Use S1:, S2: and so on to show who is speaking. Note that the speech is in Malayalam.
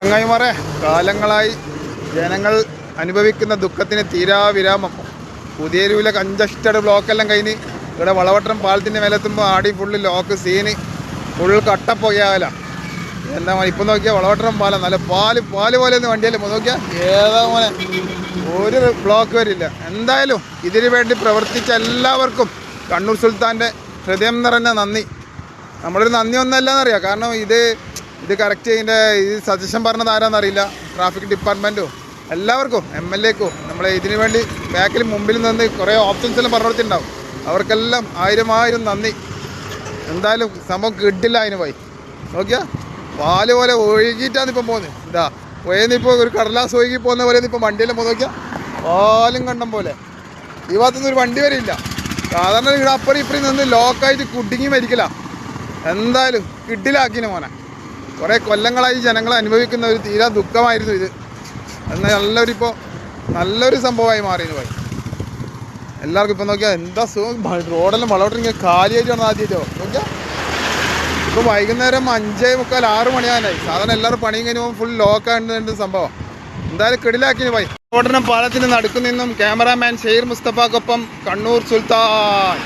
S1: ചങ്ങായിമാരെ, കാലങ്ങളായി ജനങ്ങൾ അനുഭവിക്കുന്ന ദുഃഖത്തിന് തീരാവിരാമം. പുതിയരൂലെ കഞ്ചസ്റ്റഡ് ബ്ലോക്കെല്ലാം കഴിഞ്ഞ് ഇവിടെ വളവട്ടം പാലത്തിൻ്റെ മേലെത്തുമ്പോൾ ആടി ഫുള്ള് ലോക്ക് സീന് ഫുൾ കട്ടപ്പോയാല. എന്താ ഇപ്പം നോക്കിയാൽ വളവട്ടം പാലം നല്ല പാല് പോലെ ഒന്ന് വണ്ടിയല്ലേ നോക്കിയാൽ ഏതാ മോനെ, ഒരു ബ്ലോക്ക് വരില്ല. എന്തായാലും ഇതിനു വേണ്ടി പ്രവർത്തിച്ച എല്ലാവർക്കും കണ്ണൂർ സുൽത്താൻ്റെ ഹൃദയം നിറഞ്ഞ നന്ദി. നമ്മളൊരു നന്ദി ഒന്നല്ലെന്നറിയാം, കാരണം ഇത് കറക്റ്റ് ഇതിൻ്റെ സജഷൻ പറഞ്ഞത് ആരാന്നറിയില്ല. ട്രാഫിക് ഡിപ്പാർട്ട്മെൻറ്റും എല്ലാവർക്കും, MLAക്കും നമ്മളെ ഇതിനു വേണ്ടി ബാക്കിൽ മുമ്പിൽ നിന്ന് കുറേ ഓപ്ഷൻസ് എല്ലാം പറഞ്ഞു കൊടുത്തിട്ടുണ്ടാവും. അവർക്കെല്ലാം ആയിരം നന്ദി. എന്തായാലും സംഭവം കിട്ടില്ല. അതിന് പോയി നോക്കിയാൽ പാല് പോലെ ഒഴുകിയിട്ടാണ് ഇപ്പം പോകുന്നത്. ഇതാ പോയെന്നിപ്പോൾ ഒരു കടലാസ് ഒഴുകി പോകുന്ന പോലെ ഇപ്പം വണ്ടിയെല്ലാം പോകുന്ന നോക്കിയാൽ പാലും കണ്ടം പോലെ. ഈ ഭാഗത്തുനിന്ന് ഒരു വണ്ടി വരെ ഇല്ല. സാധാരണ ഇവിടെ അപ്പുറം ഇപ്പുറം നിന്ന് ലോക്കായിട്ട് കുടുങ്ങി മരിക്കില്ല. എന്തായാലും കിട്ടിലാക്കിന് മോനെ. കുറേ കൊല്ലങ്ങളായി ജനങ്ങൾ അനുഭവിക്കുന്ന ഒരു തീരാ ദുഃഖമായിരുന്നു ഇത്. എന്നാൽ നല്ലൊരു സംഭവമായി മാറിയെന്ന് പോയി എല്ലാവർക്കും. ഇപ്പം നോക്കിയാൽ എന്താ സുഖം, റോഡെല്ലാം വളവട്ടം ഇങ്ങനെ കാലിയായിട്ടാണ് ആദ്യമായിട്ടോ നോക്കിയാൽ. ഇപ്പോൾ വൈകുന്നേരം 5:45 6 മണിയാനായി. സാധാരണ എല്ലാവരും പണിയും കഴിഞ്ഞപ്പോൾ ഫുൾ ലോക്കായിട്ട് സംഭവം. എന്തായാലും കിടിലാക്കിന് പോയി. വളവട്ടം പാലത്തിന് നടുക്ക് നിന്നും ക്യാമറാമാൻ ഷെയ്ർ മുസ്തഫാക്കൊപ്പം കണ്ണൂർ സുൽത്താൻ.